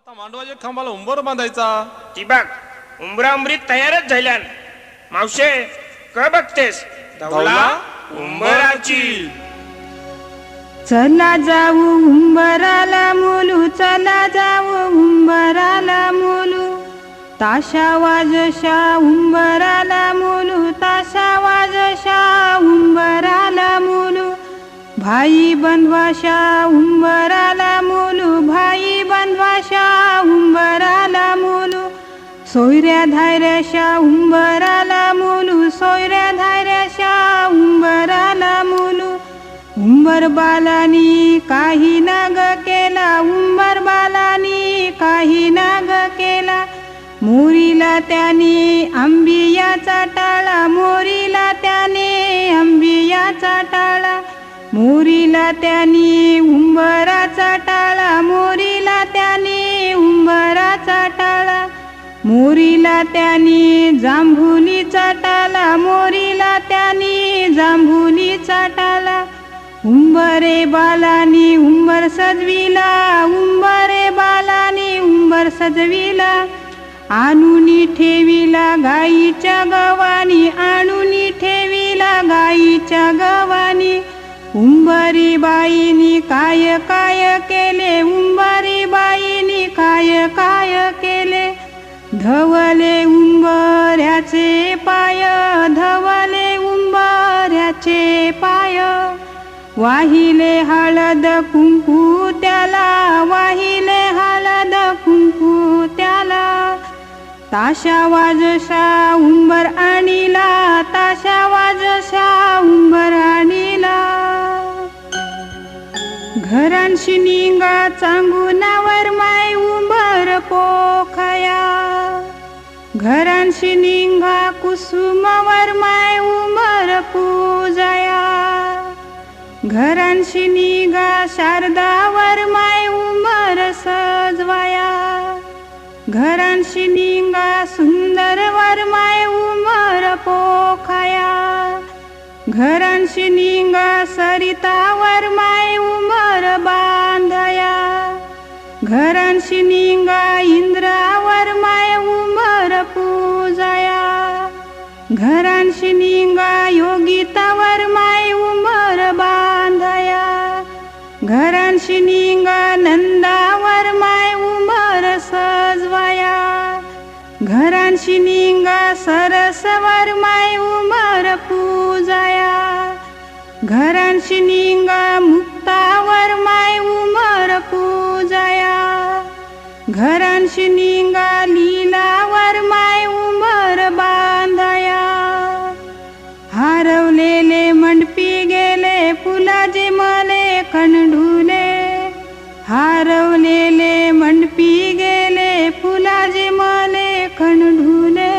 आता मांडवाच्या खांबाला उंबर बांधायचा. ती बघ उंबरा उंबरी तयारच झाल्यान. मावशे काय बघतेस? धवला उंबराची. चला जाऊ उंबराला मुलू, चला जाऊ उंबराला मुलू. ताशा वाजशा उंबराला मुलू, ताशा वाजशा उंबराला मुलू. भाई बंधवाशा उंबराला मुलू, भाई बंधवाशा उंबराला मुलू. सोयऱ्या धायऱ्याशा उंबराला मुलू, सोयऱ्या धायऱ्याशा उंबराला मुलू. उंबर बालानी काही नाग केला, उंबर बालानी काही नाग केला. मोरीला त्याने आंबियाचा टाळा, मोरीला त्याने आंबियाचा टाळा. मोरीला त्याने उंबराचा टाळा, मोरीला त्याने उंबराचा टाळा. मोरीला त्याने जांभुलीचा टाळा, मोरीला त्याने जांभुलीचा टाळा. उंबरे बालानी उंबर सजविला, उंबरे बालानी उंबर सजविला. आणूनी ठेविला गाईच्या गवानी, आणूनी ठेविला गाईच्या गवानी. उंबरी बाईनी काय काय केले, उंबरी बाईनी काय काय केले. धवले उंबऱ्याचे पाय, धवले उंबऱ्याचे पाय. वाहिले हळद कुंकू त्याला, वाहिले हळद कुंकू त्याला. ताशा वाजशा उंबर आणीला, ताशा वाजशा उंबर आणीला. घरांशी निंगा चांगुनावर माय उंबर पोखया. घरांशी निंगा कुसुमावर माय उंबर पूजया. घरांशी निगा शारदावर माय उंबर सजवाया. घरांशी निंगा सुंदरवर माय उंबर पोखाया. घरांशी निंगा सरितावर माय उंबर बांधया. घरांशी निंगा इंद्रावर माय उंबर पूजया. घरांशी निंगा योगितावर माय उंबर बांधया. घरांशी निंगा नंदावर माय उंबर सजवाया. घरांशी निंगा सरसवर माय उंबर पूजया. घरांशी निंगा मुक्तावर माय उंबर पूजया. घरांशी निंगा लीलावर माय उंबर बांधया. हरवलेले मंडपी गेले फुलाचे मले कंढुले. हरवलेले मंडपी गेले फुलाचे मले कंढुले.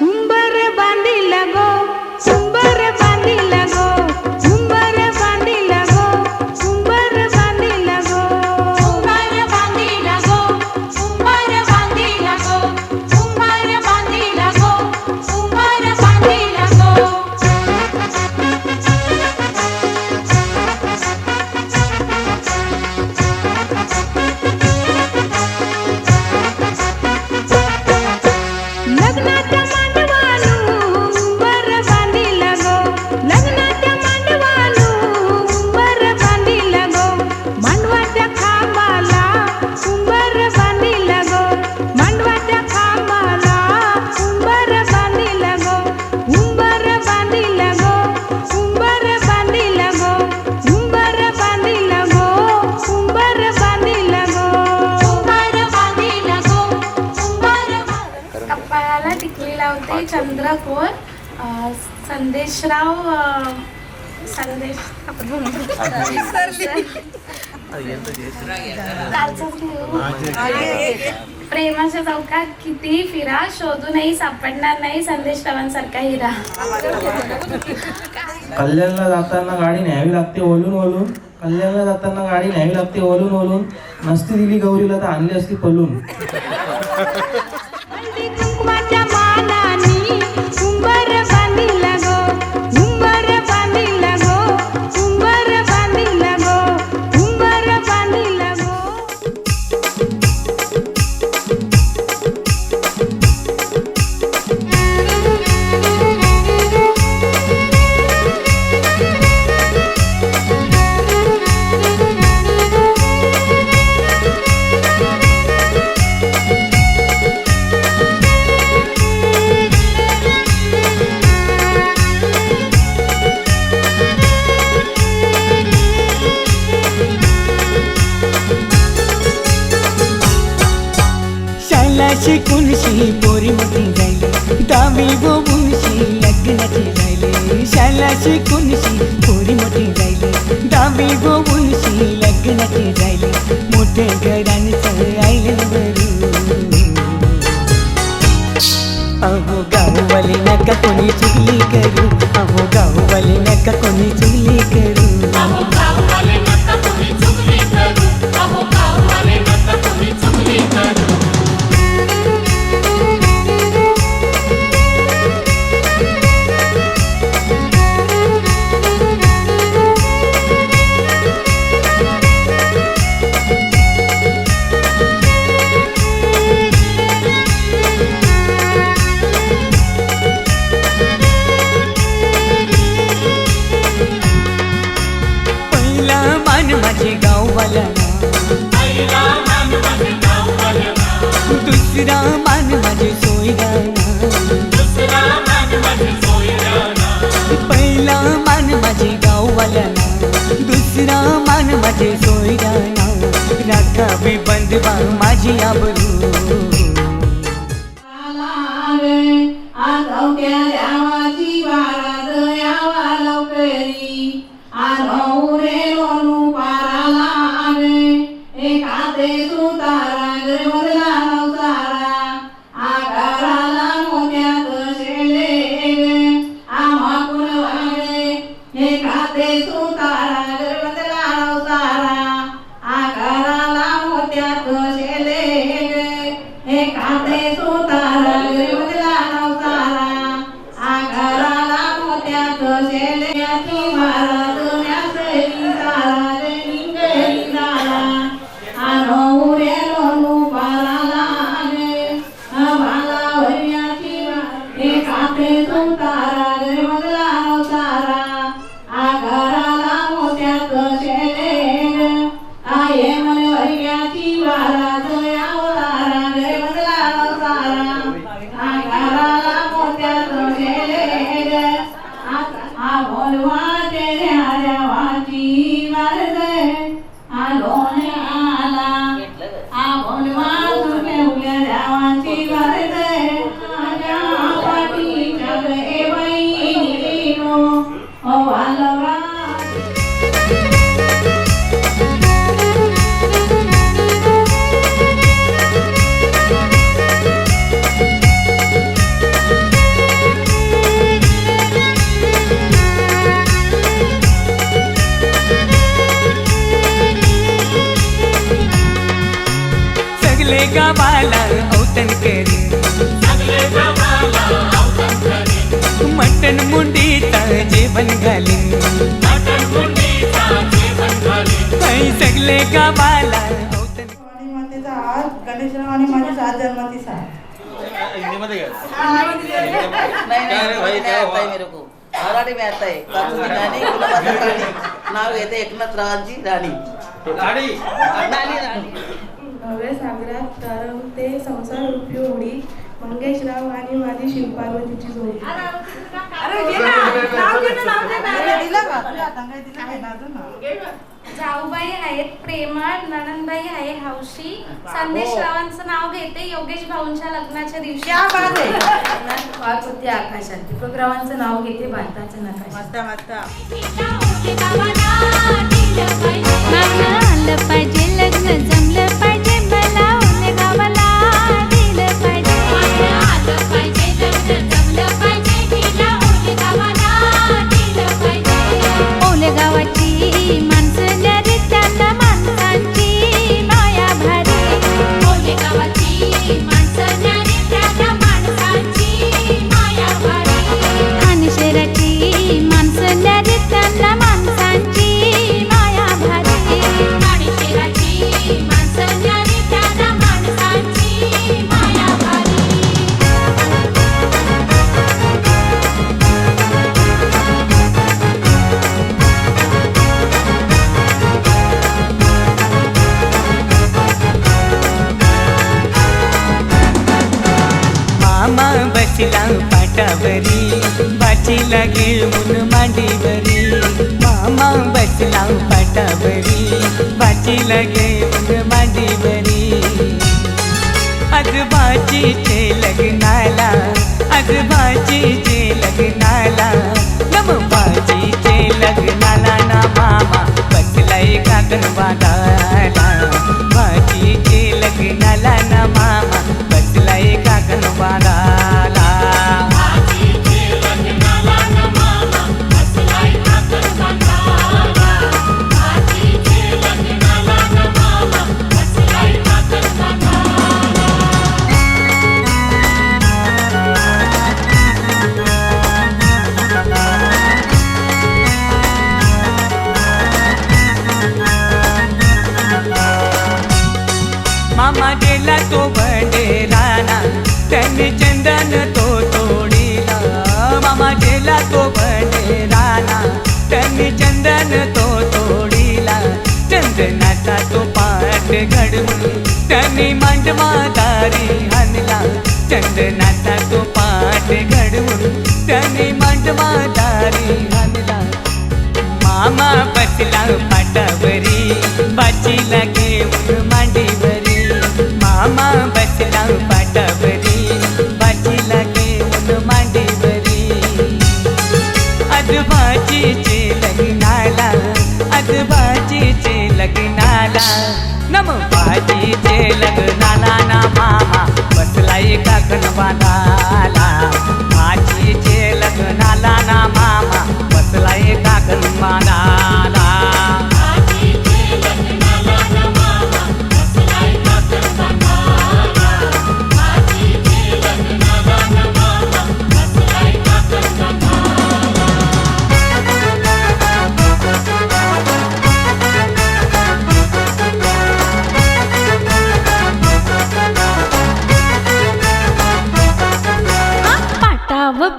उंबर बांधिला गो, उंबर बांधिला गो, उंबर बांधिला गो, उंबर बांधिला गो. उंबर बांधिला गो, उंबर बांधिला गो, उंबर बांधिला गो, उंबर बांधिला गो. लग्नाच्या मांडवालू उंबर बांधिला गो, लग्नाच्या मांडवालू उंबर बांधिला गो. मांडवाच्या खांबाला उंबर बांधिला गो, मांडवाच्या खांबाला उंबर बांधिला गो. उंबर बांधिला गो, उंबर बांधिला गो, उंबर बांधिला गो, उंबर बांधिला गो. उंबर बांधिला गो, उंबर. कपाळाला टिकली लावते चंद्रकोर. संदेशराव संदेश प्रेमाच्या चौकात किती फिरा, शोधूनही सापडणार नाही संदेशरावांसारखा हिरा. कल्याणला जाताना गाडी न्यावी लागते ओलून ओलून, कल्याणला जाताना गाडी न्यावी लागते ओलून ओलून. नसती दिली गौरीला तर आणली असती पलून. शिकूनशी पोरी मोठी झाली दहावी बोबूनशी लग्नाची राहिले शाळा शिकूनशी पोरी मोठी झाली दहावी बोबूनशी लग्नाची राहिले मोठे घरांचं आईलं बरू अहो गाववाले नका कोणी चुगली करू अहो गाववाले नका कोणी चुगली करू माझे गाववाला दुसरा मान माझे सोयगाना पहिला मान माझे गाववाल्याना दुसरा मान माझे सोयगाना राखावी बंधवा माझी आबरू गावाला औतण करी मटण मुंडीचा जेवण घालीन सगळे गावाला औतण मातेचा आज गणेशराव आणि माझी 7 जन्माची साथ मराठी में आता है काजूची राणी गुलाबाचा राणी नाव येते एकनाथरावांची राणी भव्य सागरात तरंगते संसार रूपी होडी मंगेशराव आणि माझी शिवपार्वतीची जोडी. जाऊबाई आहेत प्रेमळ, ननंदबाई आहे हौशी. संदेशरावांचं नाव घेते योगेश भाऊंच्या लग्नाच्या दिवशी. पार्वती आकाशात. दीपकरावांचं नाव घेते भारताचं नकाशात. आलं पाहिजे लग्न जमलं पाहिजे मला ओले गावाला दिलं पाहिजे. आलं पाहिजे लग्न जमलं पाहिजे तिला ओले गावाला दिलं पाहिजे. ओले गावाची माणसं न्यारी त्यांना माणसांची माया भारी. ओले गावाची माणसं न्यारी त्यांना माणसांची माया भारी. आणि शहराची माणसं न्यारी त्यांना माणसांची माया भारी. माणसं न्यारी त्यांना माणसांची माया भारी. मामा बसला पाटावरी बाचीला घेऊन मांडीवरी. मामा बसला पाटावरी बाचीला घेऊन मांडीवरी. आजोबाजीचे लग्नाला आजोबाजीचे लग्नाला नमबाजीचे लग्नाला ना मामा बसलाय काकण बांधायला बाजीचे लग्नाला ना मामा बसलाय काकण बांधायला मामा गेला तो बंडेराना त्यांनी चंदन तो तोडीला मामा गेला तो बंडेराना त्यांनी चंदन तो तोडीला चंदनाचा तो पाट घडवून त्यांनी मांडवादारी आणला चंदनाचा तो पाट घडवून त्यांनी मांडवादारी आणला मामा बसला पाटावरी बाचीला घेऊन मांडीवरी मामा बसला पाटावरी बाचीला घेऊन मांडीवरी आजोबाजीचे लग्नाला आजोबाजीचे लग्नाला नमबाजीचे लग्नाला ना मामा बसलाय काकण बांधाला आजीचे लग्नाला ना मामा बसलाय काकण बांधाला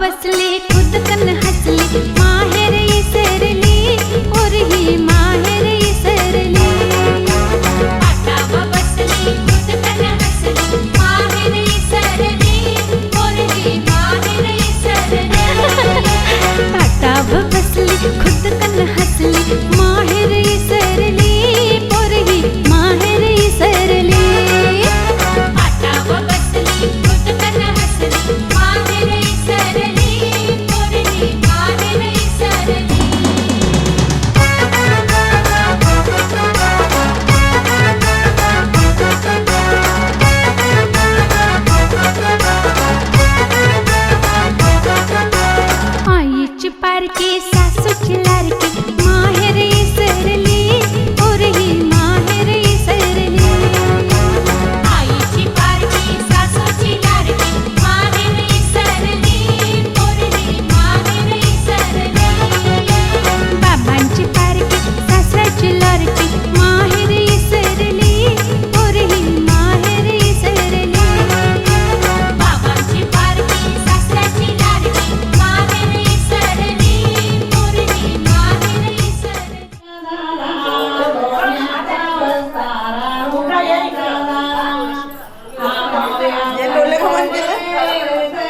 बसली खुदकन हसली माहेर इसरली और ही माहेर इसरली पाटाव बसली खुदकन हसली माहेर इसरली और ही माहेर इसरली पाटाव बसली खुदकन हसली माहेर इसरली और ही माहेर इसरली पाटाव बसली खुदकन हसली माहेर इसरली पोरगी माहेर इसरली आईची पारकी सासूची लारकी माहेर इसरली और ही माहेर इसरली आईची पारकी सासूची लारकी माहेर इसरली और ही माहेर इसरली बाबांची पारकी सासऱ्याची लारकी माहेर इसरली और ही माहेर इसरली बाबांची पारकी सासऱ्याची लारकी माहेर इसरली और ही माहेर इसरली डोले का मन केलं डोले का मन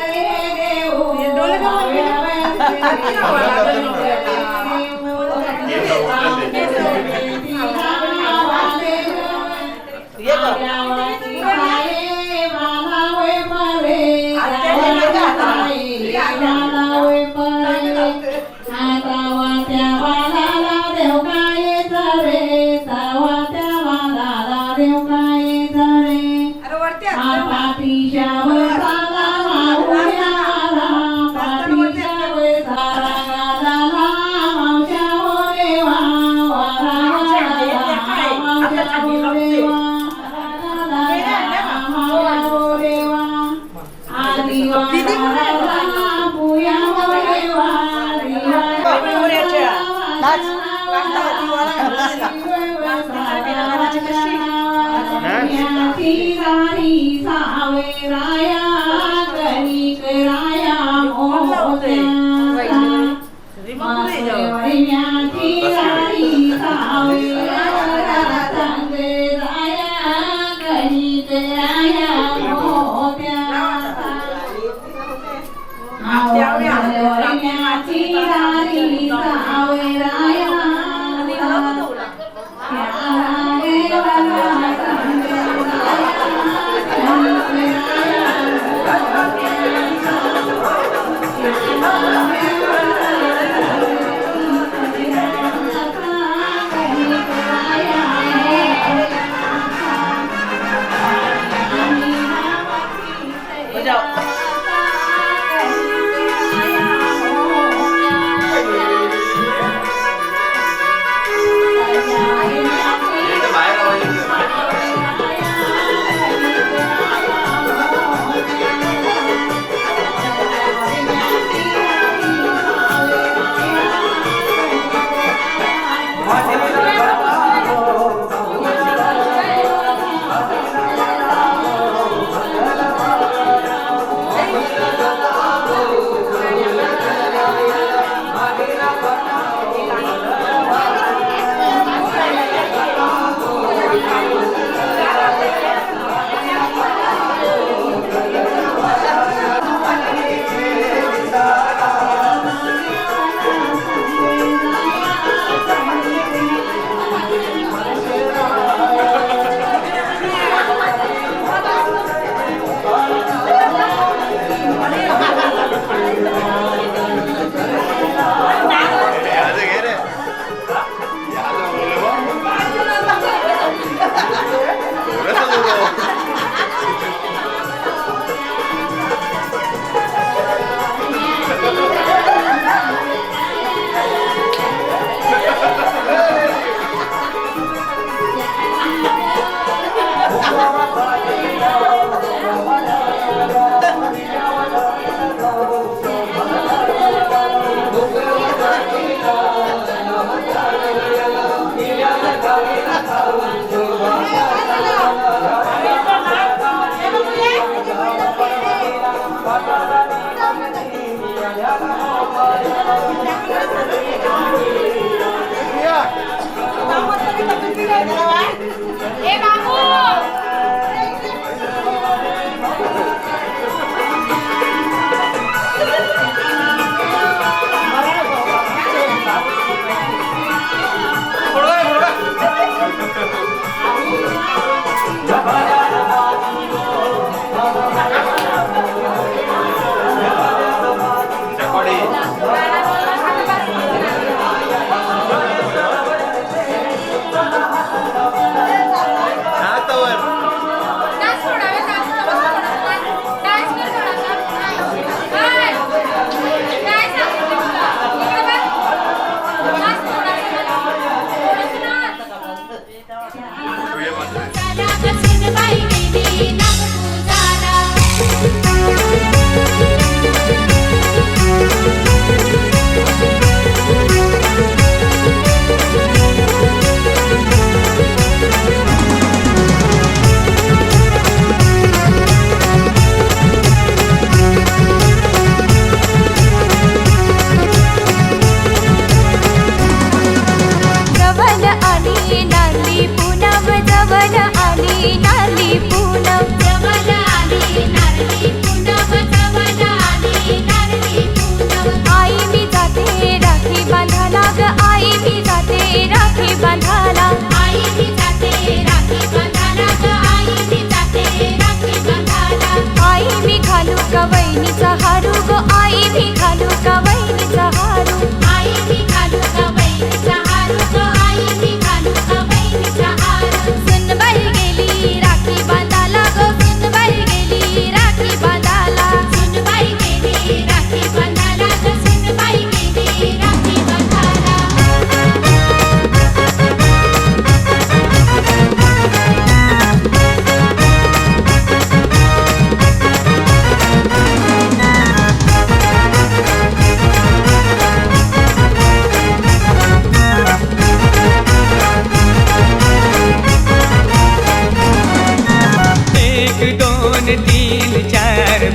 Thank you.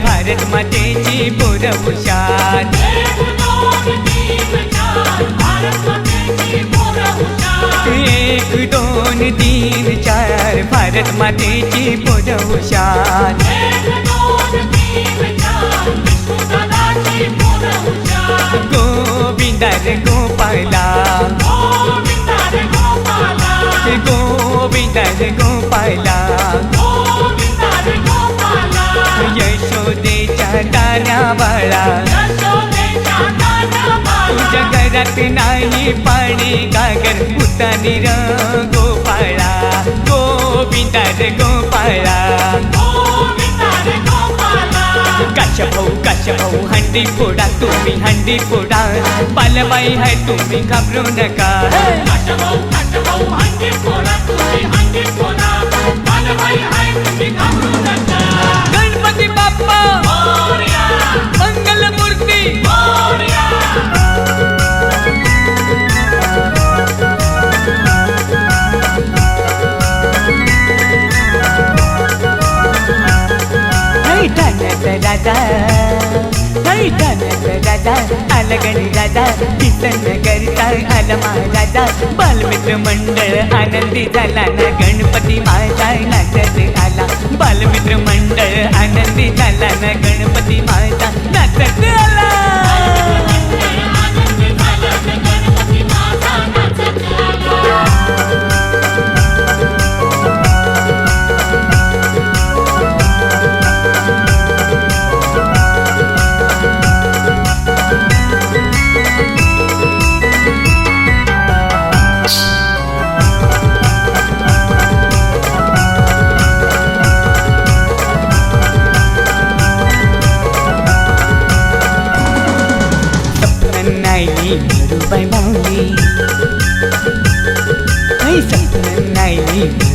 भारत मातेची पोर हुशार. 1 2 3 4 भारत मातेची पोर हुशार. गोविंदा रे गोपाला, गोविंदा रे गोपाला, यशोदेच्या दाना बाळा. तुझ्या घरात नाही पाणी गागर भूतानी र गोपाळा. गोविंदा रे गोपाळा. काश भाऊ हंडी फोडा, तुम्ही हंडी फोडा. बालबाई है तुम्ही घाबरू नका. गणपती बाप्पा मंगल मूर्ती. राजा राजा आला गणी राजा. कीर्तन करता आला महाराजा. बालमित्र मंडळ आनंदी झाला ना, गणपती माझा नाचत आला. बालमित्र मंडळ आनंदी झाला ना, गणपती माझा नाचत आला. मरुबाई माऊली,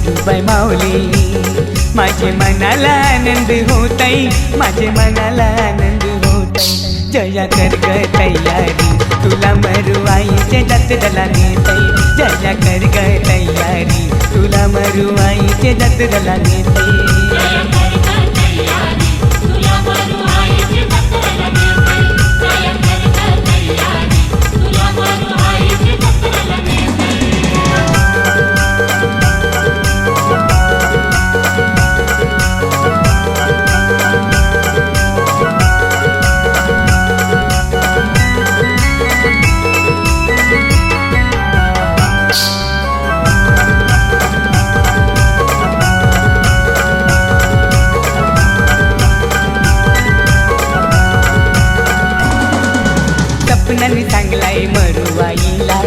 मरुबाई माऊली. माझे मनाला आनंद होताई, माझे मनाला आनंद होताई. जया कर ग तयारी, तुला मरुआईचे दत्तला नेताई. जया कर ग तयारी, तुला मरुआईचे दत्तला नेताई. सपनाने सांगलाय मरुआईला,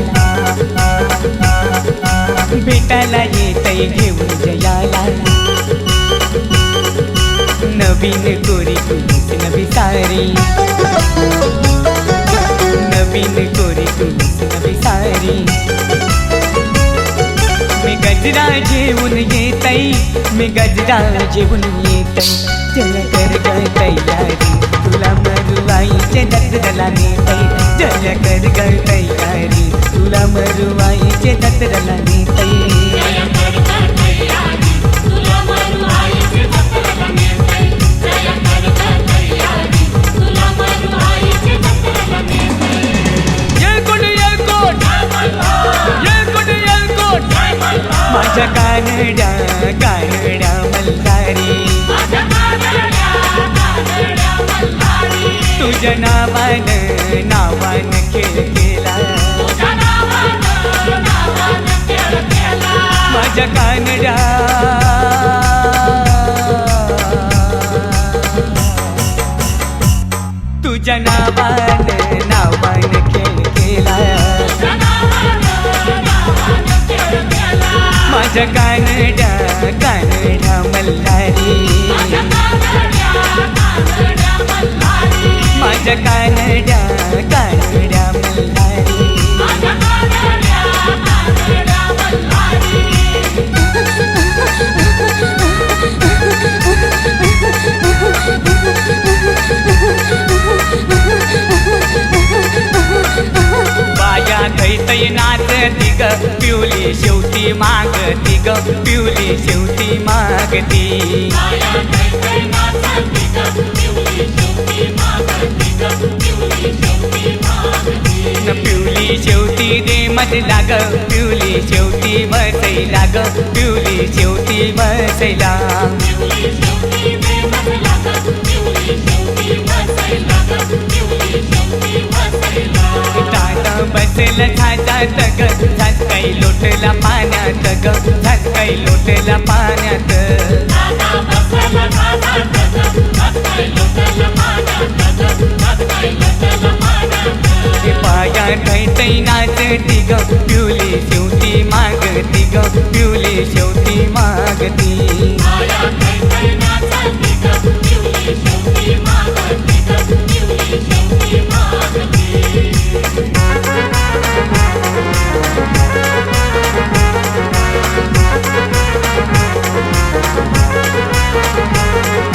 भेटायला येतय घेऊन जयाला. नवीन गोरी कुणीच नवी सारी, नवीन गोरी कुणीच नवी सारी. मी गजरा जेवून येतई, मी गजरा जेवून येतई. जय कर ग तयारी, तुला मरुआईचे दत्तला नेतई. जय कर ग तयारी, तुला मरुआईचे दत्तला नेतई. माझ्या कानड्या कानड्या मल्हारी, तुझ्या नावान खेळ केला. माझ्या कानड्या तुझ्या नावान खेळ केला. माझ्या कानड्या कानड्या मल्हारी, माझ्या कानड्या कानड्या मल्हारी. बाया थैतई नाचती ग, पिवली शेवटी मागती ग, पिवली शेवटी मागती. बसला ग पिवली शेवटी बसैला ग पिवली शेवटी बसैला ताता बसेल झाडात ग झाकाई लोटला पाण्यात ग झाकाई लोटला पाण्यात पाया ठैठै नाचती ग पिवली शेवटी मागती ग पिवली शेवटी मागती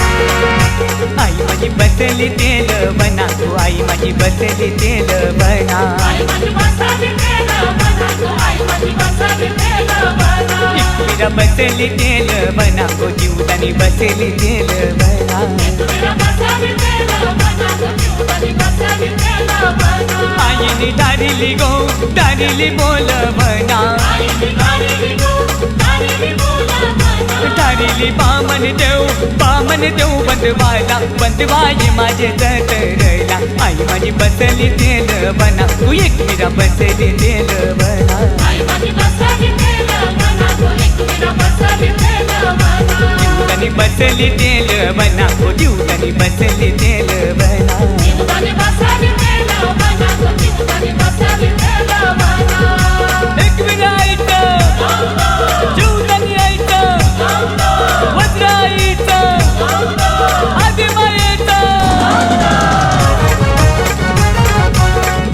आई माझी बसली तेल बना तू आई माझी बसली तेल बना एकटीला बसली तेल बना गो जीवदानी बसली तेल बना आईने दारिली गो दारिली बोल बना तारिली बामन देऊ बंदवाला बंदवाई माझे जतरला आई माझी बसली तेल बना तू एकटीला बसली तेल बना जीवदानी बसली तेल बना ओ जीवदानी बसली तेल बना एक विनायक जीवदानी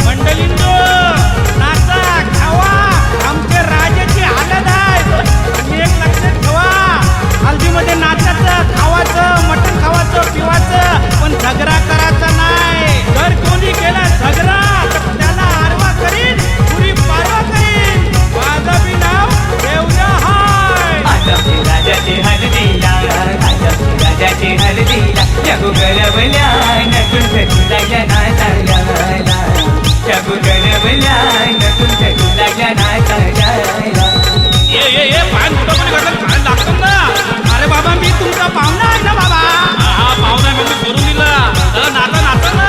मंडळींनो नाचा खावा आमच्या राजाची हालत आहे आणि एक लक्षात ठेवा हल्दीमध्ये नाचायचं खावाचं मटण खावाचं पिवाचं पण झगडा करायचा नाही जर कोणी केला झगडा तर त्याला आरवा करीन पुरी पारवा करीन माझं बी नाव देवया हाय राजाची हळदीला राजाची हळदीला जगू गरवल्या नटून तुला जना चालला जगू गरवल्या नटून तुला जना चालला ये पान कुठं पण घडलं पान लागतं ना अरे बाबा मी तुमचा पाहुणा आहे ना बाबा हा पाहुणा मी सोडून दिला नाता नाता ना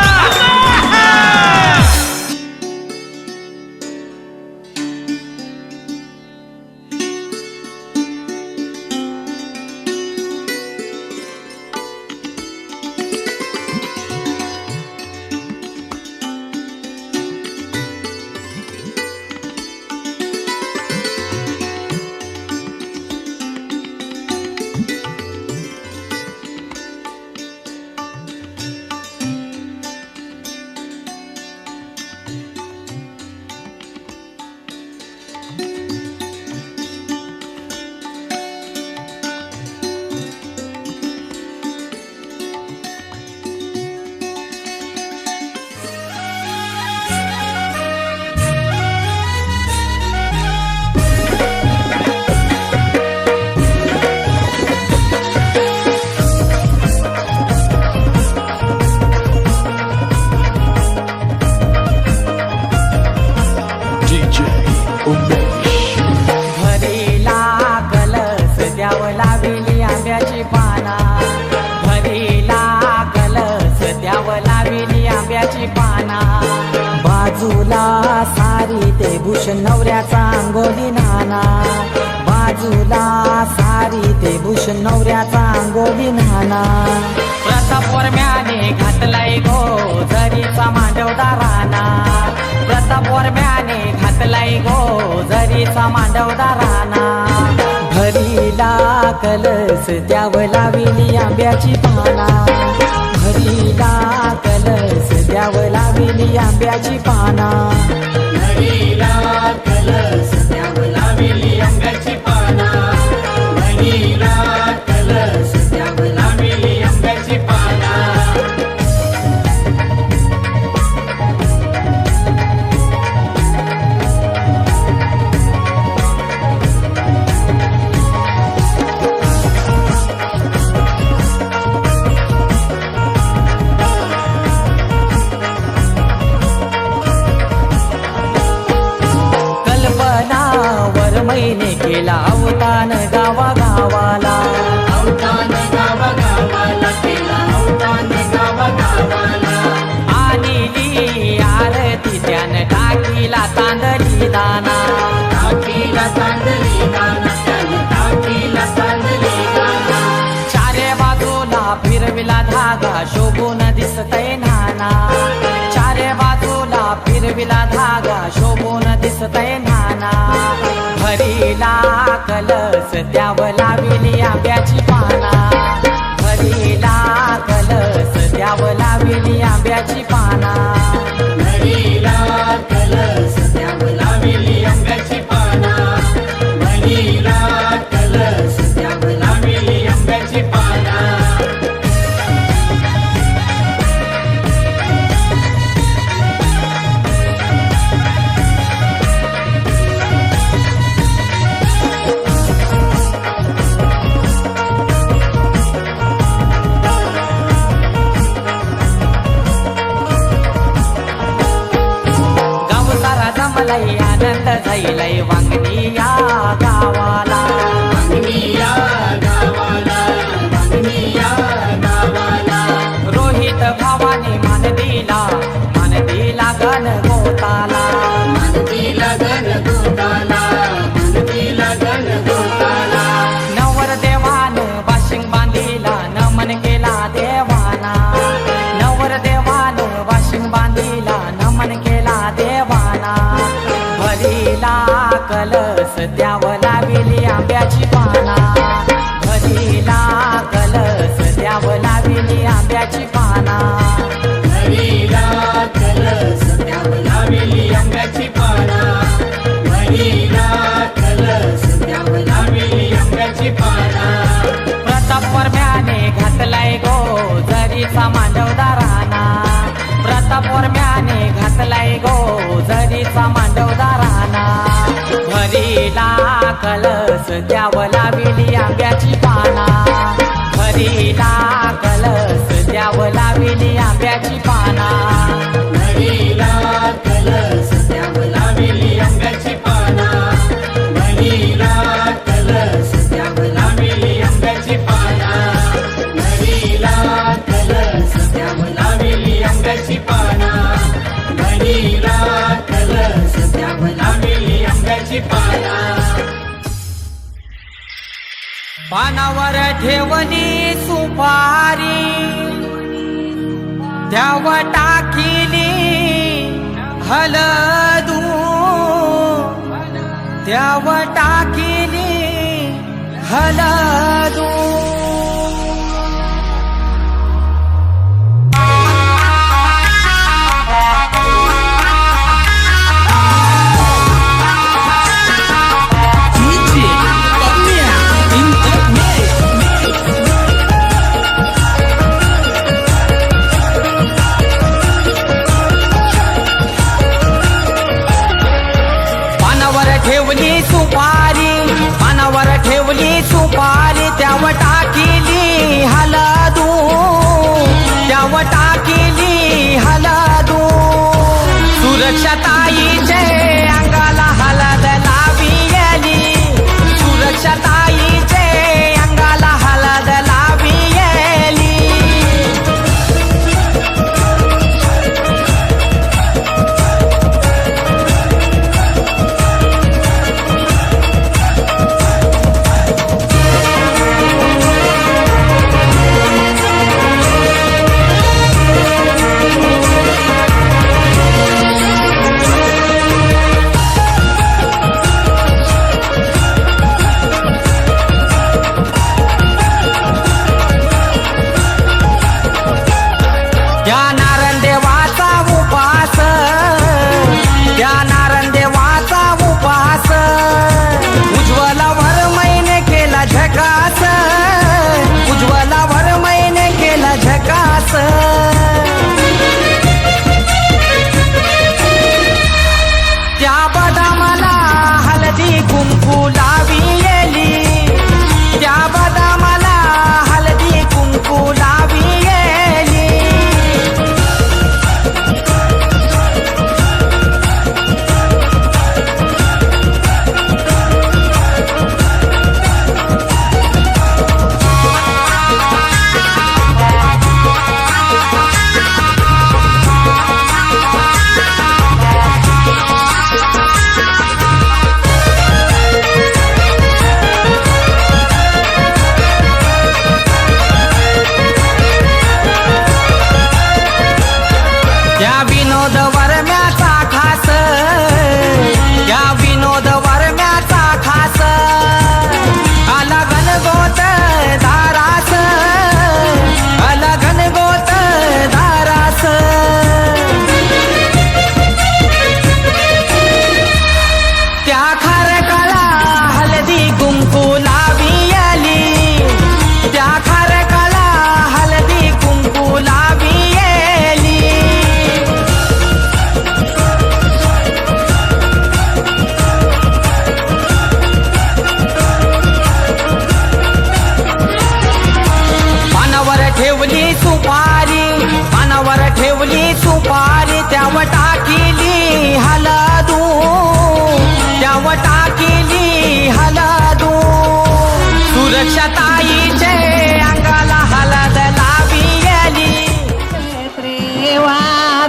बाजूला सारी ते भूषण नवऱ्याचा अंगोली नाना बाजूला सारी ते भूषण नवऱ्याचा अंगोली नाना प्रतापवर्म्याने घातलाय गो झरीचा मांडवदा राणा प्रतापवर्म्याने घातलाय गो झरीचा मांडवदा राणा घरीला कलस द्यावं लाविली आंब्याची पाना घरीला कलस द्यावं लाविली आंब्याची पाना घरीला कलस द्यावं लाविली आंब्याची पाना घरीला कलस द्यावं लाविली आंब्याची पाना मैने केला अवतान गावागावाला, अवतान गावागावाला केला अवतान गावागावाला. आणली आरती त्यानं टाकीला तांदळी दाना, टाकीला तांदळी दाना, त्यानं टाकीला तांदळी दाना. चारे बाजूला फिरविला धागा शोभून दिसतय नाना, चारे बाजूला फिरविला धागा शोभून दिसतय नाना. भरीला कलस त्यावर लाविली आंब्याची पाना, भरीला कलस त्यावर लाविली आंब्याची पाना, भरीला कलस त्यावर लाविली आंब्याची पाना, भरीला कलस त्यावर लाविली आंब्याची पाना. जमलय आनंद झाइलय वांगणी या गावाला, वांगणी या गावाला, वांगणी या गावाला. रोहित भावाने मान दिला गण गोताला, मान दिला गण गोताला, मान दिला गण गोताला. नवर देवान वाशिंग बांधिला नमन केला देवाना, नवर देवान वाशिंग बांधिला नमन केला देवाना. भरीला कलस त्यावर लाविली आंब्याची पाना, भरीला कलस त्यावर लाविली आंब्याची पाना, भरीला कलस त्यावर लाविली आंब्याची पाना, भरीला कलस त्यावर लाविली आंब्याची पाना. प्रताप परम्याने घातलाय गो जरीचा मांडवदाराना, प्रताप परम्याने घातलाय गो जरीचा मांडवदाराना. भरीला कलस त्यावर लाविली आंब्याची पाना, भरीला कलस त्यावर लाविली आंब्याची पाना, भरीला कलस त्यावर लाविली आंब्याची पाना, भरीला कलस त्यावर लाविली आंब्याची पाना, भरीला कलस त्यावर लाविली आंब्याची पाना, भरीला कलस त्यावर लाविली आंब्याची पाना. पानावर ठेवली सुपारी त्यावर टाकिली हलदू, त्यावर टाकिली हलदू. ठेवली सुपारी, पानावर ठेवली सुपारी त्यावर टाकिली हलदू, त्यावर टाकिली हलदू. सुरक्षाताईचे अंगाला हलद लाविली, सुरक्षाताईचे अंगाला हलद लाविली.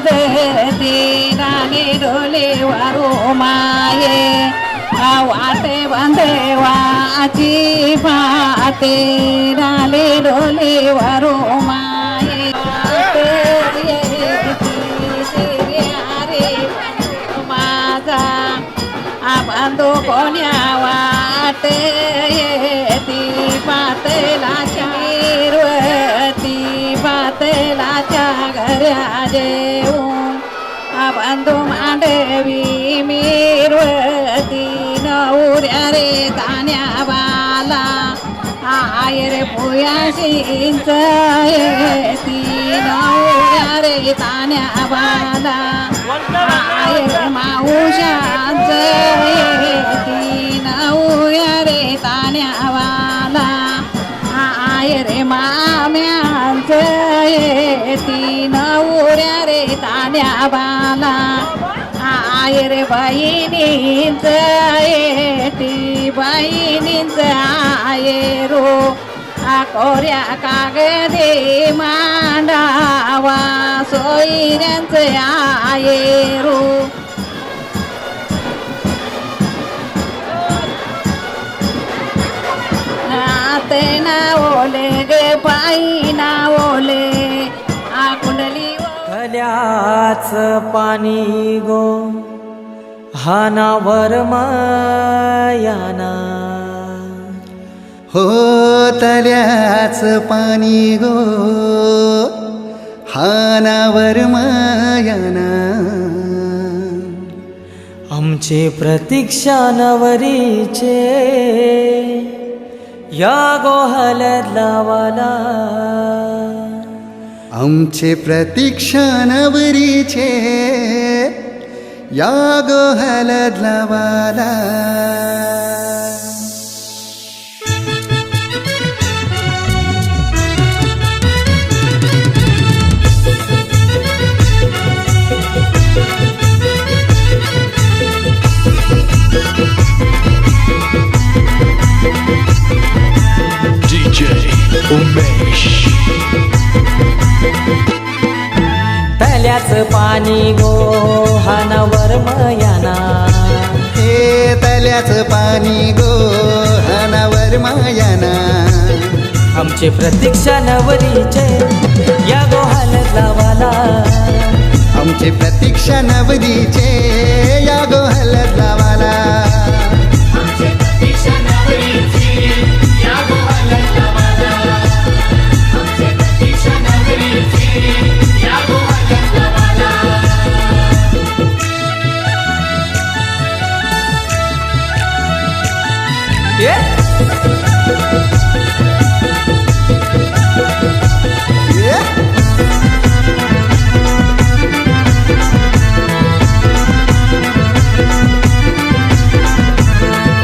देती राणी डोले वारो माये वाटे बंदेवाची पाते राणी डोले वारो माये माझा बांधो कोण्या वाटे येती पातलाच्या गिरवती पातलाच्या घऱ्या जेऊन बांधो मांडवी मिरवती नवऱ्या रे तान्या बाला आयर पुयाशींच येती नवऱ्या रे तान्या बाला आयर माऊशांच येती नवऱ्या रे तान्या बाला आयर माम्यांच येती नवऱ्या रे तान्या बाला आयर बहिणींच येती बहिणींच आयरो कोऱ्या कागदे मांडावा सोयऱ्यांच आयरो नाते नावले गे पायी नावले कुंडली तल्याच पाणी गो हानावर मायाना हो तल्याच पाणी गो हानावर मायाना आमचे प्रतीक्षा नवरीचे या गो हलद लावाला आमचे प्रतीक्षा नवरीचे या गो हलद लावाला तल्याच पाणी गो हानावर मयाना हे तल्याच पाणी गो हानावर मायाना आमचे प्रतीक्षा नवरीचे या गो हलद लावाला आमचे प्रतीक्षा नवरीचे या गो हलद लावाला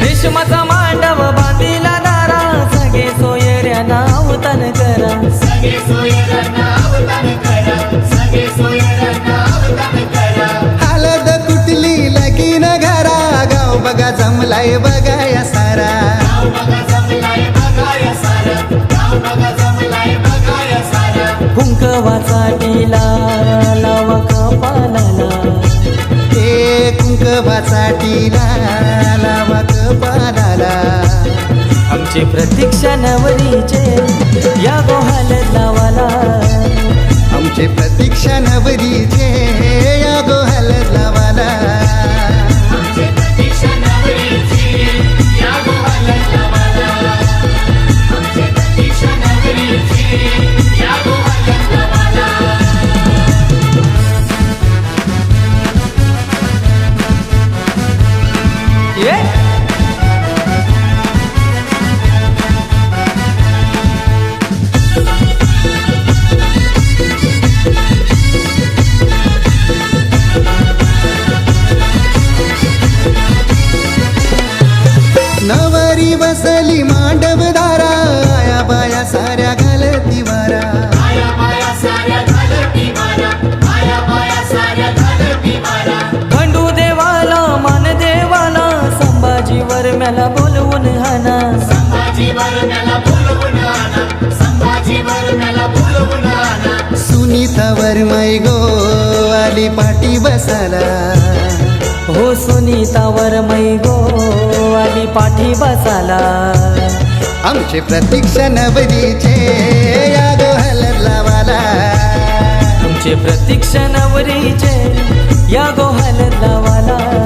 रेशमाचा मांडव बांधिला दारा सगळे सोयऱ्या नाव तन करा हलद कुटली लगीन घरा गाव बघा जमलाय बघाया सारा कुंकवाचा टीला लावा कपालाला हे कुंकवाचा टीला लावा कपालाला आमचे प्रतीक्षा नवरीचे या गो हलद लावाला आमचे प्रतीक्षा नवरीचे या गो हलद लावाला नवरी बसली मांडव दारा आया बाया साऱ्या घालती वारा खंडू देवाला मान देवाला संभाजीवर मला बोलवून हाना सुनीतावर मै गो आली पाठी बसाला. हो सुनीतावर मै गो आली पाठी बसाला. आमची प्रतीक्षा नवरीचे या गो हलद लावाला. तुमचे प्रतीक्षा नवरीचे या गो हलद लावाला.